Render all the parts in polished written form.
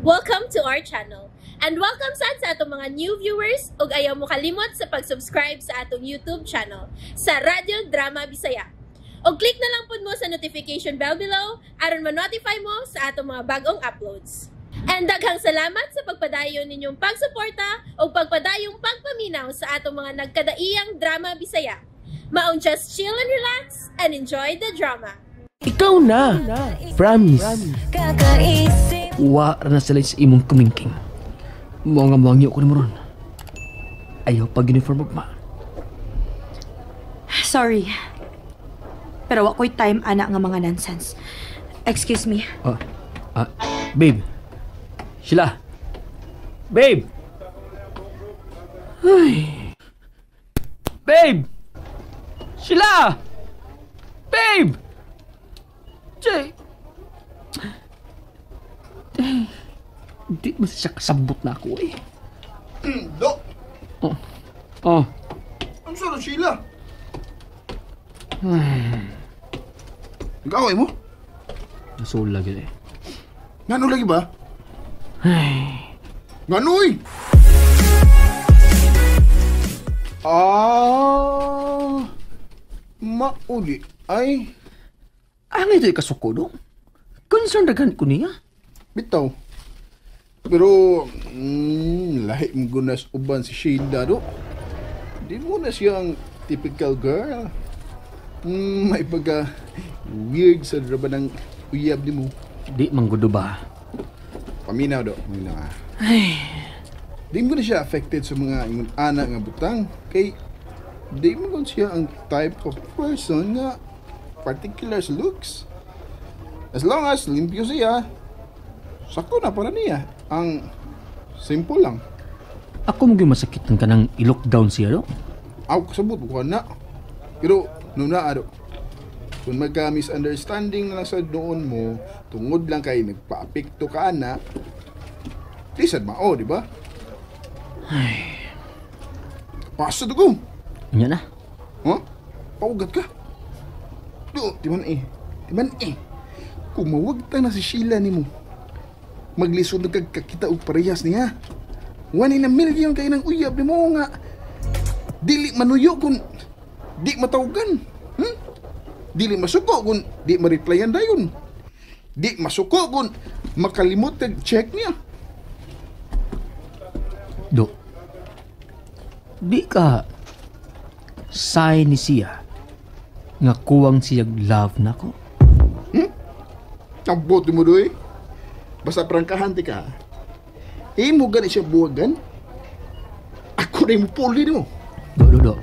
Welcome to our channel. And welcome sa atong mga new viewers ug ayaw mo kalimot sa pag-subscribe sa atong YouTube channel sa Radio Drama Bisaya. O click na lang pud mo sa notification bell below aron ma-notify mo sa atong mga bagong uploads. And daghang salamat sa pagpadayon ninyong pagsuporta o pagpadayong pagpaminaw sa atong mga nagkadaiyang Drama Bisaya. Maong just chill and relax and enjoy the drama. Ikaw na! Promise. Wa na sila sa imong kumingking. Mga mangyo ko ni Moron. Ayaw pag-uniform ma. Sorry. Pero wako'y time ana nga mga nonsense. Excuse me. Babe. Sheila. Babe! Ay. Babe! Sheila! Babe! Jay! Hindi mo siya kasabot na ako eh. Dok! Oh. Ang sarap Sheila. Nag-away mo? Nasula gila eh. Ngano lagi ba? Ay. Nganoy! Mauli ay... Ang ito'y kasuko dong. Concern dagan ko niya. Bitaw. Pero, lahi mong gunas uban si Sheila, do. Di mo na siyang typical girl. May baga weird sa draba ng uyab ni mo. Di manggudo ba? Paminaw, do. Paminaw, Ay. Di mo na siya affected sa mga ingon anak nga butang. Kay, di mo kon siya ang type of person nga particular sa looks. As long as limpyo siya, sakto na para niya. Ang simple lang. Ako mo masakit ng kanang i-lockdown siya, do? Ako kasabot ko na. Pero, nung naado, kung magka-misunderstanding na lang sa doon mo, tungod lang kay nagpa-apekto ka na, lisad mao, di ba? Ay. Pasad ako. Yan na. Ha? Paugat ka. Do, di man eh. Di man eh. Kung mawagta na si Sheila ni mo, maglisod na kagkakita og parehas niya. 1 in a million kayo ng uyab ni mo nga. Dili manuyo kung di matawagan. Dili masuko kung di ma-replyan dayon. Di masuko kung makalimot kag check niya. Do. Di ka sign ni siya nga kuwang siyag love na ko. Ambot mo doy. Basta prangkahan ti ka. Imo gani siya buwagan. Ako na mo puli mo. Do.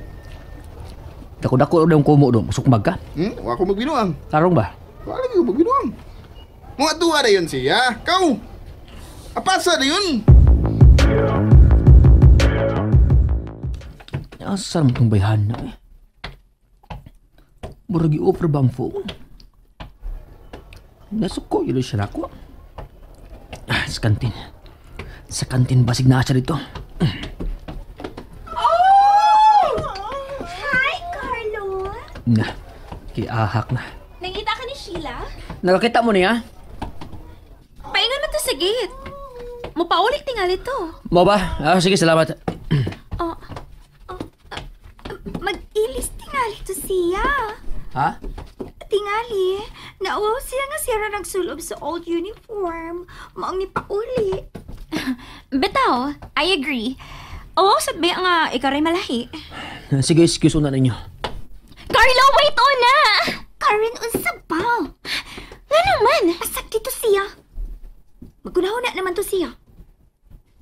Dako-dako daw kumo do, musukmag ka. Wa ko magbinuang. Tarong ba? Wala ko magbinuang. Mga tuwa na yun siya. Kau! Apasa na yun? Asar mo itong bayhan na eh. Murag i-offer ba ang phone? Nasuko yun siya ako. Sa kantin. Sa kantin basig na siya dito. Hi, Carlo! Na, kiahak na. Nangita ka ni Sheila? Nakakita mo niya? Paingan mo to sa gate. Mupaulik tingali to. Mo ba? Sige, salamat. Mag-ilis tingali to siya. Ha? Tingali, nauwaw siya nga siya nagsulob sa old uniform. Maong ni pauli. Betaw, I agree. Oo, sabi nga ikaw rin malahi. Sige, excuse una ninyo. Carlo, wait on na! Karen, unsa ba? Nga naman, asag dito siya. Magunahon na naman to siya.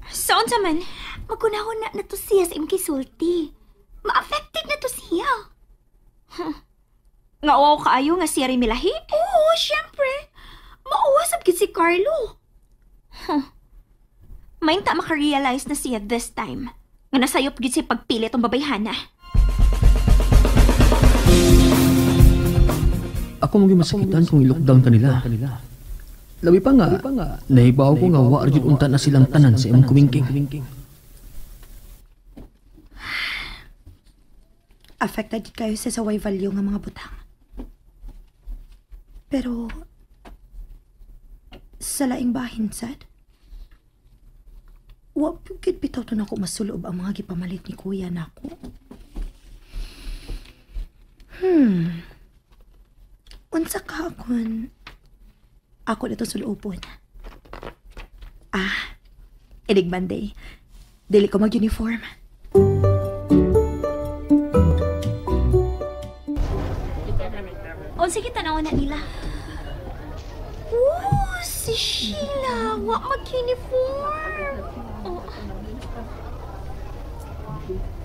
Saan sa man? Magunahon na to siya sa imong kisulti. Ma-affected na to siya. Nga uwaw kaayo nga siya rin milahi? Oo, syempre. Mauwasab gid si Carlo. Main ta makarealize na siya this time. Nga nasayop gid si pagpili tong babayhana. Ako mong masakitan kung i-lockdown kanila. Labi pa nga, nahibaw ko nga wa arjud unta na silang tanan sa imong kumingking. Affected kayo sa saway value nga mga butang. Pero, sa laing bahin, sad, Wa pugid bitaw to nako masulob ang mga gipamalit ni kuya nako. Unsa ka akon? Ako dito sulupon. Inig dili ko mag-uniform. Sige, tanawan na nila. Si Sheila. Wa mag-uniform.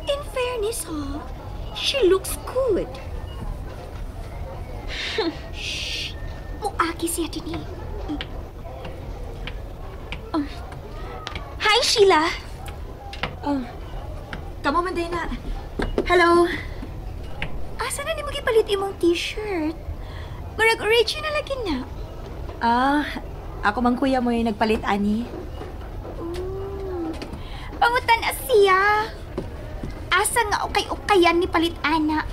In fairness, she looks good. Shh. Muaki siya din. Hi, Sheila. Kamo man day na. Hello. Asa na ni mo gipalit imong t-shirt? Marag original lagi na. Ako mang kuya mo yung nagpalit, ani. Pangutan na siya. Asa nga ukay-ukayan ni palit ana?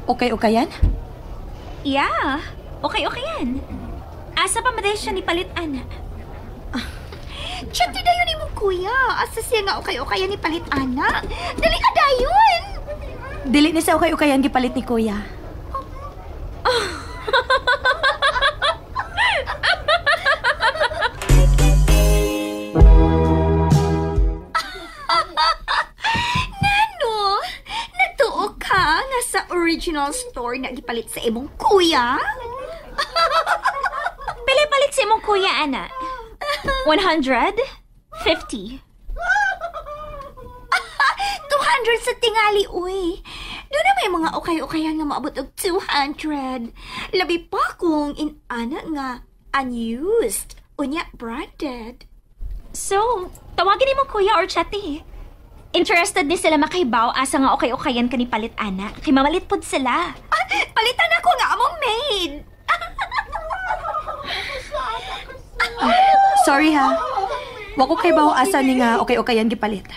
Okay-okayan? Yeah, okay-okayan. Asa pa maday siya ni palit ana? Siyempre dayon ni mo kuya. Asa siya nga okay-okayan ni palit ana? Dali ka dayon! Dili ni sa okay-okayan gipalit ni kuya. Nano, natuo ka nga sa original store na gipalit sa imong kuya? Pili-palit sa imong kuya, ana? 100? 50? 200 sa tingali, uy. Doon na may mga okay-okayan nga maabot og 200. Labi pa kung in-ana nga unused. Unya, branded. So, tawagin mo kuya or chati. Interested ni sila makahibaw asa nga okay-okayan ka ni palit, ana. Kay mamalit pod sila. Palitan ako nga among maid. Sorry ha. Wa ko kay bawo asa ni nga okay-okayan gipalit.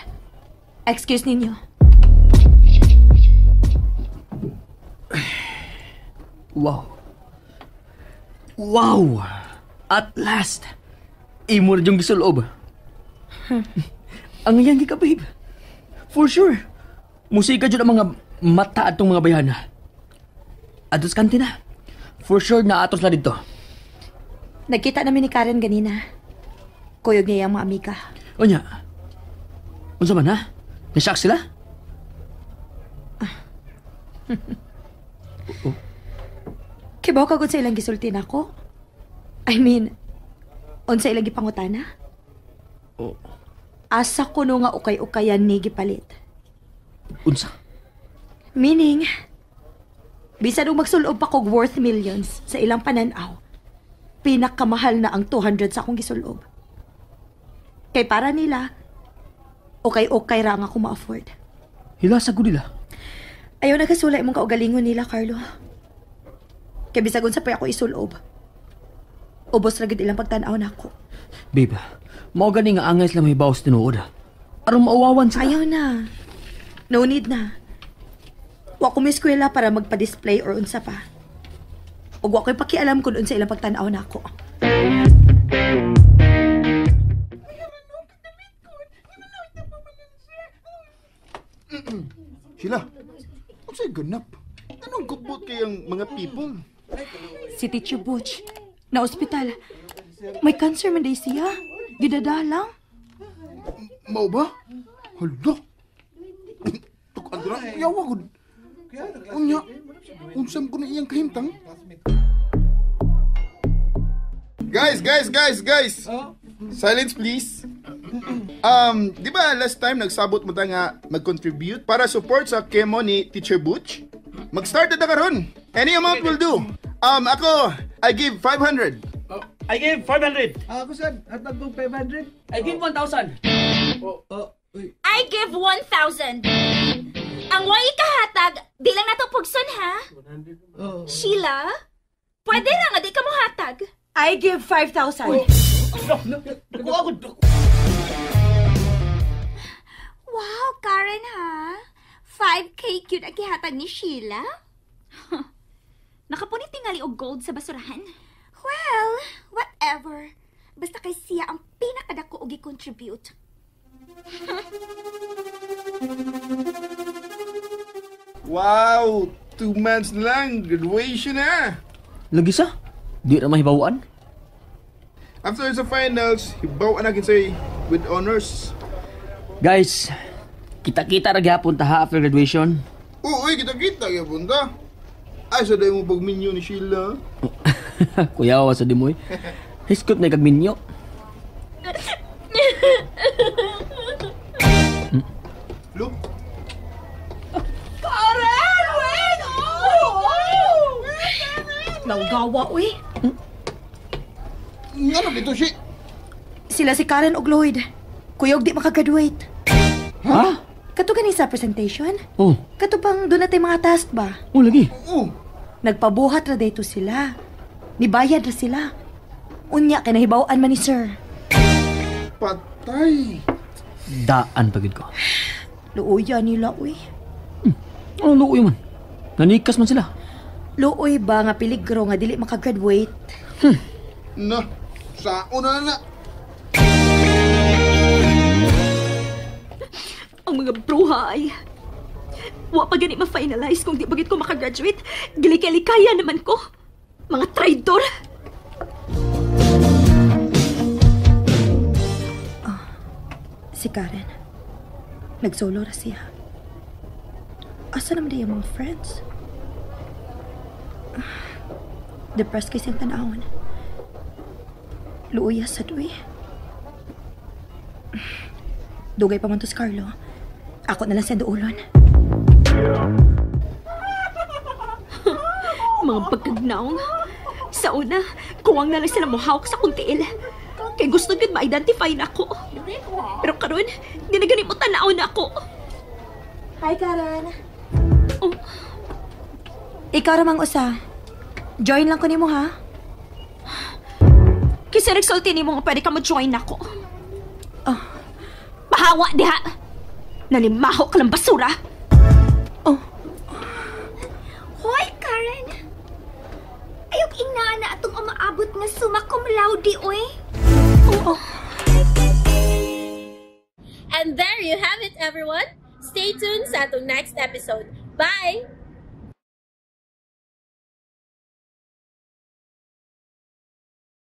Excuse ninyo. Wow! At last! Imo na diyong gisulob. Ang iyan ka, babe. For sure. Musika dyan ang mga mata atong mga bayana. Ados kanti na. For sure na atos na dito. Nagkita namin ni Karen ganina. Kuyog niya yung mga amiga. O niya? Unsa man, ha? Nashock sila? Kibaw ka sa ilang gisulti na ako? I mean, unsa ilang gipangutana? Asa ko no nga ukay-ukayan ni gipalit. Unsa? Meaning, bisan nung magsulob pa kog worth millions sa ilang pananaw, pinakamahal na ang 200 sa akong gisulob. Kay para nila, okay-okay ra nga ako ma-afford. Hila sa nila. Ayaw nagasulay mong kaugalingon nila, Carlo. Kay bisagon sa pa ako isulob. Ubos ra gid ilang pagtan-aw nako. Babe, mao gani nga angay sila may bawas tinuod. Aron mauwawan sila. Ayaw na. No need na. Wa ko miskwela para magpa-display or unsa pa. Ug wa ko'y pakialam kung unsa ilang pagtan-aw nako. Sheila, ano sa'y ganap? Anong gubot kayang mga people? Si Teacher Butch, na ospital. May cancer man day siya. Gidadalang. Mau ba? Hala. Tukan na, yawa ko. Unya, unsam ko na iyang kahimtang. Guys! Silence please. Di ba last time nagsabot mo ta nga mag-contribute para support sa chemo ni Teacher Butch? Mag-start na karon. Any amount will do. Ako, I give 500. I give 500. Ako sad, hatag kong 500. I give 1,000. I give 1,000. Ang way kahatag, di lang nato pugson, ha? Oh. Sheila, pwede lang nga di ka mo hatag. I give 5,000. Wow, Karen, ha? 5K cute ang gihatag ni Sheila? Nakapunit tingali og gold sa basurahan? Well, whatever. Basta kay siya ang pinakadako og gi-contribute. Wow! 2 months na lang, graduation na! Lagi sa? Di na mahibawaan? After sa finals, hibaw na say with honors. Guys, kita-kita ra gyapon ta ha after graduation. Uy, kita-kita kaya punta. Ay, sa mo pagminyo ni Sheila. Kuya wa sa dimoy. Hiskot na kag minyo. Look. Naugawa, uy. Ano dito si? Sila si Karen ug Lloyd. Kuyog di makagraduate. Ha? Kato gani sa presentation? Oh, Kato bang doon natin mga task ba? oh lagi. Nagpabuhat ra dito sila. Nibayad ra sila. Unya kay nahibawaan man ni sir. Patay. Daan pagid ko. Luoy nila, uy. Ano luoy man? Nanikas man sila. Luoy ba nga peligro nga dili makagraduate? Na, sao na. Ang mga bruha ay... Wa pa gani ma-finalize kung di bagit ko makagraduate. Gilikay-likaya naman ko. Mga traidor! Si Karen. Nagsolo ra siya. Asa naman di yung mga friends? Depressed kasi ang tanawon. Luuya sa duwi. Dugay pa man to si Carlo. Ako na lang siya doulon. Mga pagkagnaong. Sa una, kuwang na lang sila mohawak sa kong tiil. Kay gusto gud ma-identify na ako. Pero karon, di na ganit mo tanaw na ako. Hi, Karen. Oh, Ikaw ramang usa. Join lang ko nimo ha. kasi nagsulti ni mo nga pwede ka mo-join ako. Pahawa diha! Nalimaho ka lang basura! Hoy, Karen! Ayok ina na atong umaabot nga summa cum laude, oy! And there you have it, everyone. Stay tuned sa atong next episode. Bye!